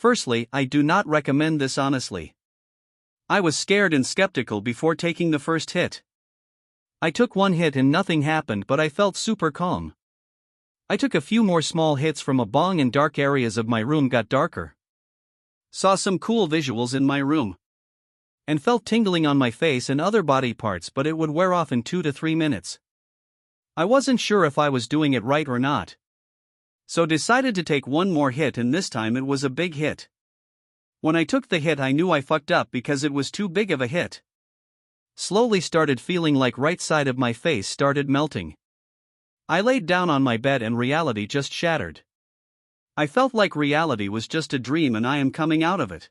Firstly, I do not recommend this honestly. I was scared and skeptical before taking the first hit. I took one hit and nothing happened, but I felt super calm. I took a few more small hits from a bong and dark areas of my room got darker. Saw some cool visuals in my room. And felt tingling on my face and other body parts, but it would wear off in 2 to 3 minutes. I wasn't sure if I was doing it right or not. So decided to take one more hit, and this time it was a big hit. When I took the hit I knew I fucked up because it was too big of a hit. Slowly started feeling like right side of my face started melting. I laid down on my bed and reality just shattered. I felt like reality was just a dream and I am coming out of it.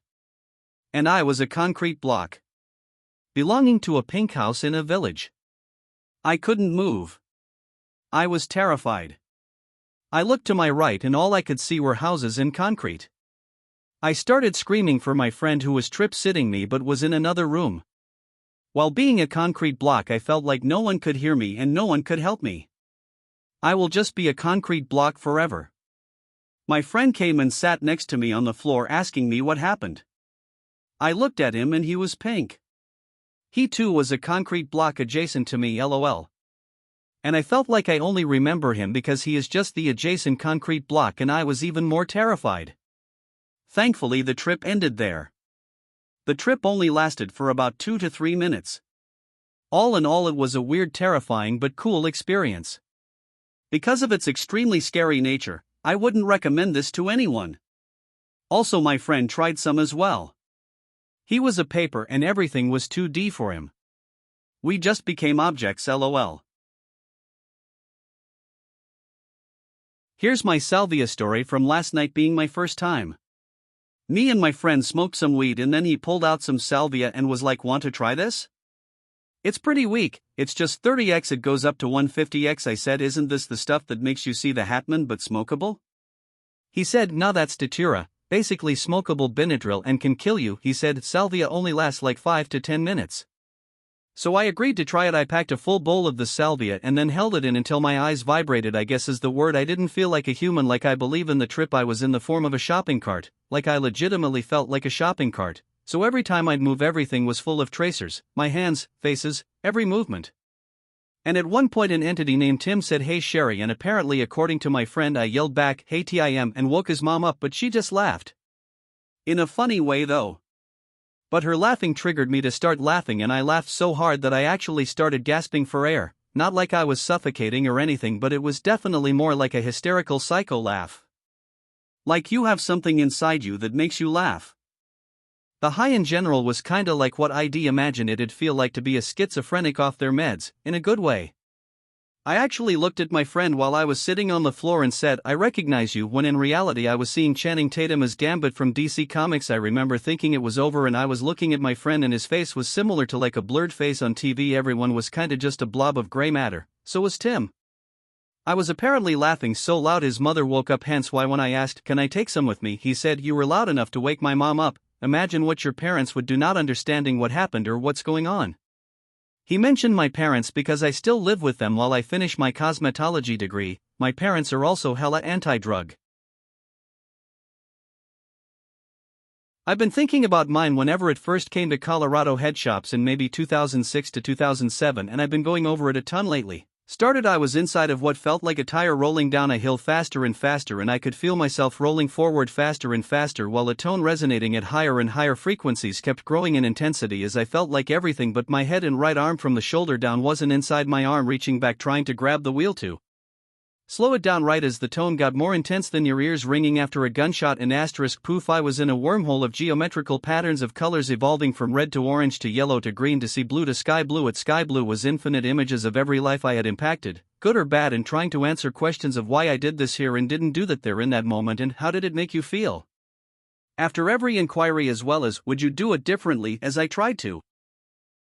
And I was a concrete block. Belonging to a pink house in a village. I couldn't move. I was terrified. I looked to my right and all I could see were houses in concrete. I started screaming for my friend who was trip-sitting me but was in another room. While being a concrete block I felt like no one could hear me and no one could help me. I will just be a concrete block forever. My friend came and sat next to me on the floor asking me what happened. I looked at him and he was pink. He too was a concrete block adjacent to me, lol. And I felt like I only remember him because he is just the adjacent concrete block and I was even more terrified. Thankfully the trip ended there. The trip only lasted for about 2 to 3 minutes. All in all it was a weird, terrifying but cool experience. Because of its extremely scary nature, I wouldn't recommend this to anyone. Also my friend tried some as well. He was a paper and everything was 2D for him. We just became objects, lol. Here's my salvia story from last night being my first time. Me and my friend smoked some weed and then he pulled out some salvia and was like, "Want to try this?" "It's pretty weak, it's just 30x, it goes up to 150x. I said, "Isn't this the stuff that makes you see the Hatman but smokable?" He said, "Nah, that's datura, basically smokable Benadryl and can kill you." He said, "Salvia only lasts like 5 to 10 minutes. So I agreed to try it. I packed a full bowl of the salvia and then held it in until my eyes vibrated, I guess is the word. I didn't feel like a human, like I believe in the trip I was in the form of a shopping cart, like I legitimately felt like a shopping cart, so every time I'd move everything was full of tracers, my hands, faces, every movement. And at one point an entity named Tim said, "Hey Sherry," and apparently according to my friend I yelled back, "Hey Tim," and woke his mom up, but she just laughed. In a funny way though. But her laughing triggered me to start laughing and I laughed so hard that I actually started gasping for air, not like I was suffocating or anything, but it was definitely more like a hysterical psycho laugh. Like you have something inside you that makes you laugh. The high in general was kinda like what I'd imagine it'd feel like to be a schizophrenic off their meds, in a good way. I actually looked at my friend while I was sitting on the floor and said, "I recognize you," when in reality I was seeing Channing Tatum as Gambit from DC Comics. I remember thinking it was over and I was looking at my friend and his face was similar to like a blurred face on TV. Everyone was kinda just a blob of gray matter, so was Tim. I was apparently laughing so loud his mother woke up, hence why when I asked, "Can I take some with me?" he said, "You were loud enough to wake my mom up." Imagine what your parents would do, not understanding what happened or what's going on. He mentioned my parents because I still live with them while I finish my cosmetology degree. My parents are also hella anti-drug. I've been thinking about mine whenever it first came to Colorado head shops in maybe 2006 to 2007, and I've been going over it a ton lately. Started I was inside of what felt like a tire rolling down a hill faster and faster, and I could feel myself rolling forward faster and faster while a tone resonating at higher and higher frequencies kept growing in intensity as I felt like everything but my head and right arm from the shoulder down wasn't inside my arm, reaching back trying to grab the wheel to slow it down right as the tone got more intense than your ears ringing after a gunshot. And asterisk poof, I was in a wormhole of geometrical patterns of colors evolving from red to orange to yellow to green to sea blue to sky blue. At sky blue was infinite images of every life I had impacted, good or bad, and trying to answer questions of why I did this here and didn't do that there in that moment, and how did it make you feel after every inquiry, as well as would you do it differently, as I tried to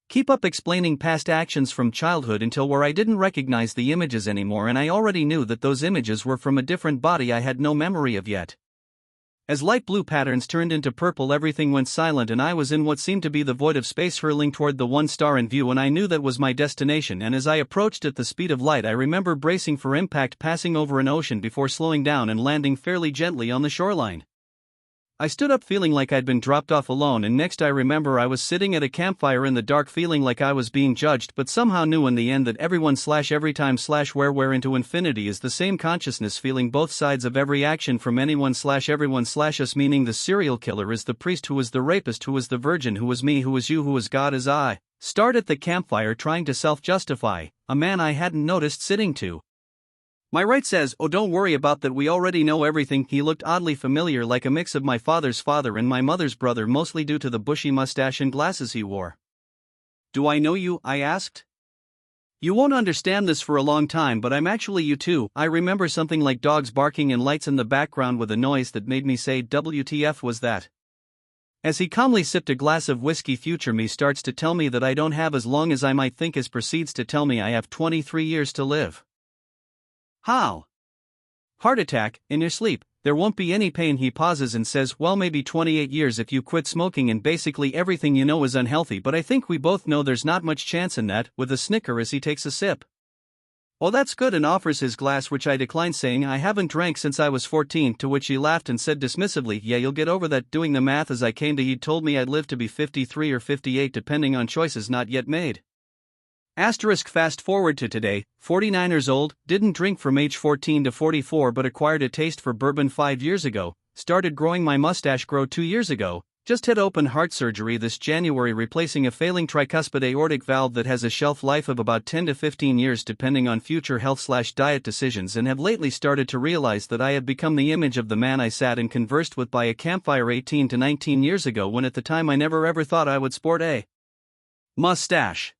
keep up explaining past actions from childhood until where I didn't recognize the images anymore, and I already knew that those images were from a different body I had no memory of yet. As light blue patterns turned into purple, everything went silent and I was in what seemed to be the void of space, hurling toward the one star in view, and I knew that was my destination. And as I approached at the speed of light, I remember bracing for impact, passing over an ocean before slowing down and landing fairly gently on the shoreline. I stood up feeling like I'd been dropped off alone, and next I remember I was sitting at a campfire in the dark feeling like I was being judged, but somehow knew in the end that everyone / every time / where into infinity is the same consciousness feeling both sides of every action from anyone / everyone / us, meaning the serial killer is the priest, who was the rapist, who was the virgin, who was me, who was you, who was God, as I start at the campfire trying to self-justify, a man I hadn't noticed sitting to my right says, "Oh, don't worry about that, we already know everything." He looked oddly familiar, like a mix of my father's father and my mother's brother, mostly due to the bushy mustache and glasses he wore. "Do I know you?" I asked. "You won't understand this for a long time, but I'm actually you too." I remember something like dogs barking and lights in the background with a noise that made me say, "WTF was that?" As he calmly sipped a glass of whiskey, future me starts to tell me that I don't have as long as I might think, as proceeds to tell me I have 23 years to live. "How?" "Heart attack, in your sleep, there won't be any pain." He pauses and says, "Well, maybe 28 years if you quit smoking and basically everything you know is unhealthy, but I think we both know there's not much chance in that," with a snicker as he takes a sip. "Oh, that's good," and offers his glass, which I decline, saying I haven't drank since I was 14, to which he laughed and said dismissively, "Yeah, you'll get over that." Doing the math as I came to, he'd told me I'd live to be 53 or 58 depending on choices not yet made. Asterisk fast forward to today, 49 years old, didn't drink from age 14 to 44 but acquired a taste for bourbon 5 years ago, started growing my mustache 2 years ago, just had open heart surgery this January replacing a failing tricuspid aortic valve that has a shelf life of about 10 to 15 years depending on future health / diet decisions, and have lately started to realize that I had become the image of the man I sat and conversed with by a campfire 18 to 19 years ago, when at the time I never ever thought I would sport a mustache,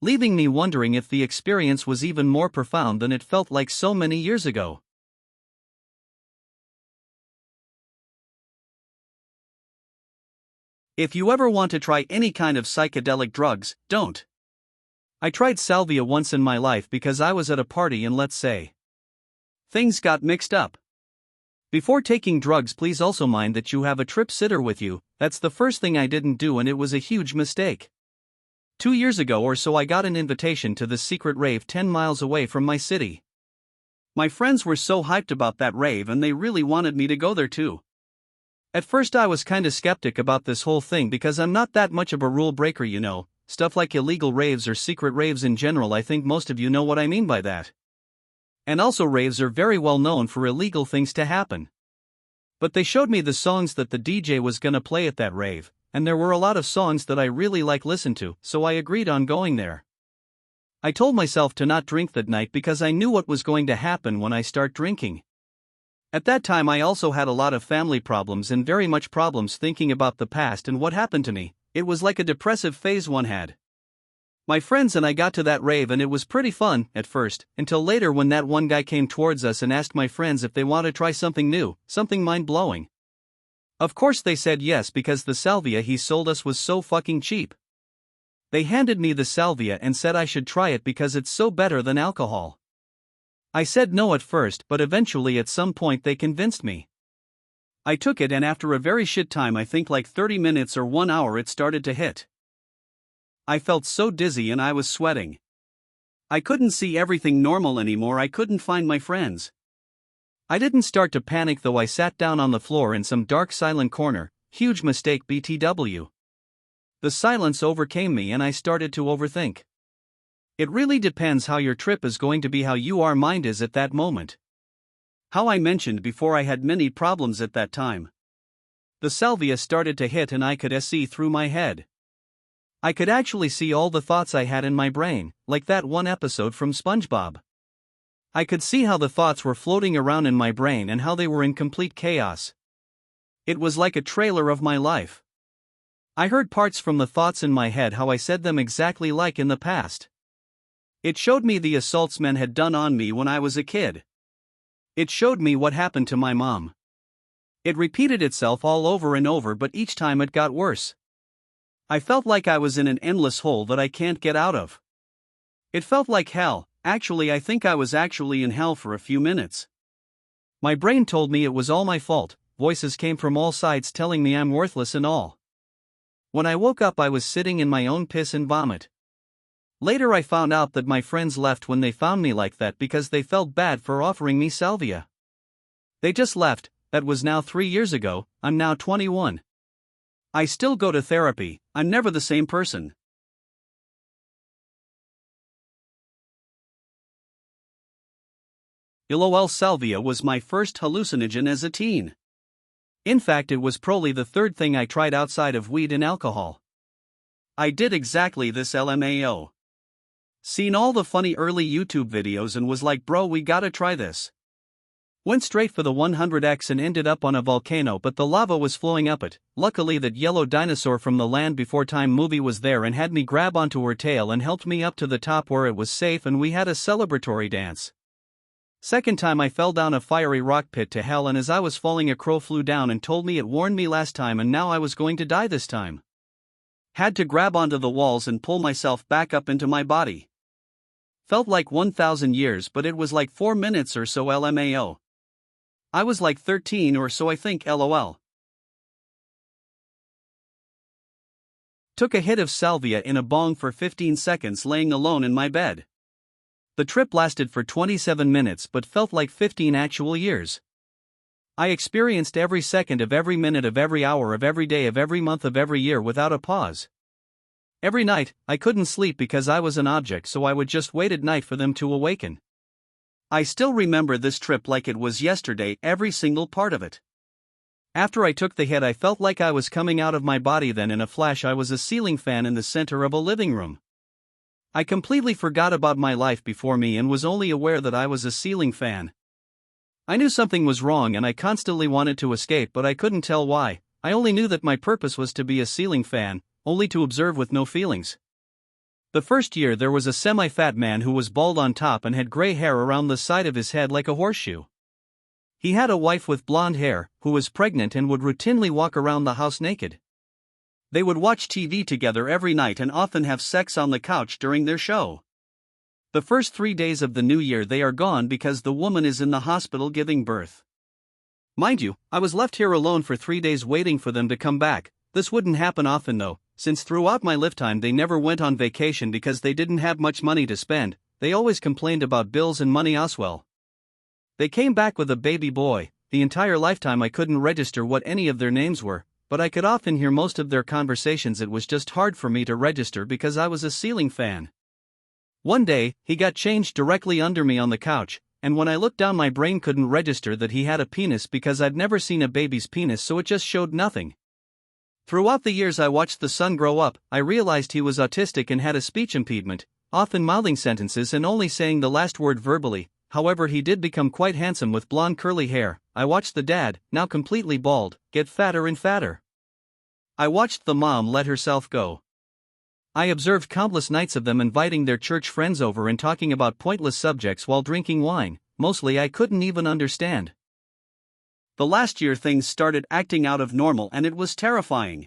leaving me wondering if the experience was even more profound than it felt like so many years ago. If you ever want to try any kind of psychedelic drugs, don't. I tried salvia once in my life because I was at a party and, let's say, things got mixed up. Before taking drugs, please also mind that you have a trip sitter with you. That's the first thing I didn't do, and it was a huge mistake. 2 years ago or so I got an invitation to this secret rave 10 miles away from my city. My friends were so hyped about that rave and they really wanted me to go there too. At first I was kinda skeptic about this whole thing because I'm not that much of a rule breaker, you know, stuff like illegal raves or secret raves in general. I think most of you know what I mean by that. And also, raves are very well known for illegal things to happen. But they showed me the songs that the DJ was gonna play at that rave, and there were a lot of songs that I really listen to, so I agreed on going there. I told myself to not drink that night because I knew what was going to happen when I start drinking. At that time I also had a lot of family problems and very much problems thinking about the past and what happened to me. It was like a depressive phase one had. My friends and I got to that rave and it was pretty fun, at first, until later when that one guy came towards us and asked my friends if they want to try something new, something mind-blowing. Of course they said yes because the salvia he sold us was so fucking cheap. They handed me the salvia and said I should try it because it's so better than alcohol. I said no at first, but eventually at some point they convinced me. I took it and after a very shit time, I think like 30 minutes or 1 hour, it started to hit. I felt so dizzy and I was sweating. I couldn't see everything normal anymore, I couldn't find my friends. I didn't start to panic though, I sat down on the floor in some dark silent corner, huge mistake BTW. The silence overcame me and I started to overthink. It really depends how your trip is going to be, how your mind is at that moment. How I mentioned before, I had many problems at that time. The salvia started to hit and I could see through my head. I could actually see all the thoughts I had in my brain, like that one episode from SpongeBob. I could see how the thoughts were floating around in my brain and how they were in complete chaos. It was like a trailer of my life. I heard parts from the thoughts in my head, how I said them exactly like in the past. It showed me the assaults men had done on me when I was a kid. It showed me what happened to my mom. It repeated itself all over and over, but each time it got worse. I felt like I was in an endless hole that I can't get out of. It felt like hell. Actually, I think I was actually in hell for a few minutes. My brain told me it was all my fault. Voices came from all sides telling me I'm worthless and all. When I woke up, I was sitting in my own piss and vomit. Later I found out that my friends left when they found me like that because they felt bad for offering me salvia. They just left, that was now 3 years ago. I'm now 21. I still go to therapy, I'm never the same person. LOL, salvia was my first hallucinogen as a teen. In fact, it was probably the third thing I tried outside of weed and alcohol. I did exactly this, LMAO. Seen all the funny early YouTube videos and was like, bro, we gotta try this. Went straight for the 100x and ended up on a volcano, but the lava was flowing up it. Luckily that yellow dinosaur from the Land Before Time movie was there and had me grab onto her tail and helped me up to the top where it was safe, and we had a celebratory dance. Second time I fell down a fiery rock pit to hell, and as I was falling a crow flew down and told me it warned me last time and now I was going to die this time. Had to grab onto the walls and pull myself back up into my body. Felt like 1,000 years, but it was like 4 minutes or so, LMAO. I was like 13 or so, I think, LOL. Took a hit of salvia in a bong for 15 seconds laying alone in my bed. The trip lasted for 27 minutes but felt like 15 actual years. I experienced every second of every minute of every hour of every day of every month of every year without a pause. Every night, I couldn't sleep because I was an object, so I would just wait at night for them to awaken. I still remember this trip like it was yesterday, every single part of it. After I took the hit, I felt like I was coming out of my body. Then in a flash I was a ceiling fan in the center of a living room. I completely forgot about my life before me and was only aware that I was a ceiling fan. I knew something was wrong and I constantly wanted to escape, but I couldn't tell why. I only knew that my purpose was to be a ceiling fan, only to observe with no feelings. The first year there was a semi-fat man who was bald on top and had gray hair around the side of his head like a horseshoe. He had a wife with blonde hair, who was pregnant and would routinely walk around the house naked. They would watch TV together every night and often have sex on the couch during their show. The first 3 days of the new year they are gone because the woman is in the hospital giving birth. Mind you, I was left here alone for 3 days waiting for them to come back. This wouldn't happen often though, since throughout my lifetime they never went on vacation because they didn't have much money to spend. They always complained about bills and money as well. They came back with a baby boy. The entire lifetime I couldn't register what any of their names were, but I could often hear most of their conversations. It was just hard for me to register because I was a ceiling fan. One day, he got changed directly under me on the couch, and when I looked down my brain couldn't register that he had a penis because I'd never seen a baby's penis, so it just showed nothing. Throughout the years I watched the son grow up, I realized he was autistic and had a speech impediment, often mouthing sentences and only saying the last word verbally. However, he did become quite handsome with blonde curly hair. I watched the dad, now completely bald, get fatter and fatter. I watched the mom let herself go. I observed countless nights of them inviting their church friends over and talking about pointless subjects while drinking wine, mostly I couldn't even understand. The last year things started acting out of normal and it was terrifying.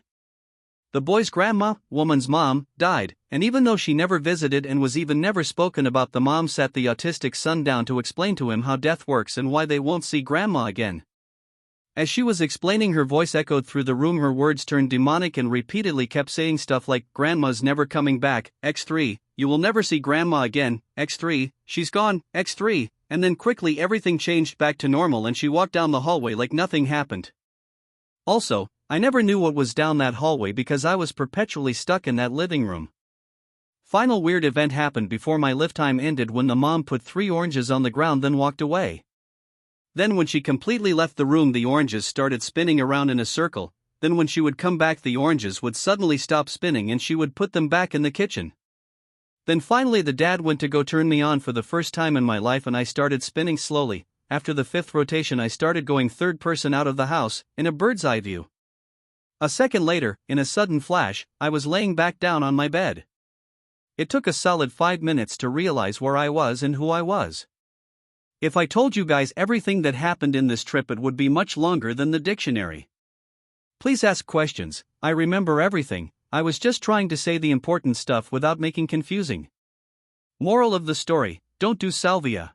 The boy's grandma, woman's mom, died, and even though she never visited and was even never spoken about, the mom sat the autistic son down to explain to him how death works and why they won't see grandma again. As she was explaining, her voice echoed through the room, her words turned demonic and repeatedly kept saying stuff like, "Grandma's never coming back, X3, you will never see grandma again, X3, she's gone, X3, and then quickly everything changed back to normal and she walked down the hallway like nothing happened. Also, I never knew what was down that hallway because I was perpetually stuck in that living room. Final weird event happened before my lifetime ended when the mom put 3 oranges on the ground then walked away. Then when she completely left the room the oranges started spinning around in a circle, then when she would come back the oranges would suddenly stop spinning and she would put them back in the kitchen. Then finally the dad went to go turn me on for the first time in my life and I started spinning slowly. After the 5th rotation I started going third person out of the house, in a bird's eye view. A second later, in a sudden flash, I was laying back down on my bed. It took a solid 5 minutes to realize where I was and who I was. If I told you guys everything that happened in this trip it would be much longer than the dictionary. Please ask questions, I remember everything, I was just trying to say the important stuff without making confusing. Moral of the story, don't do salvia.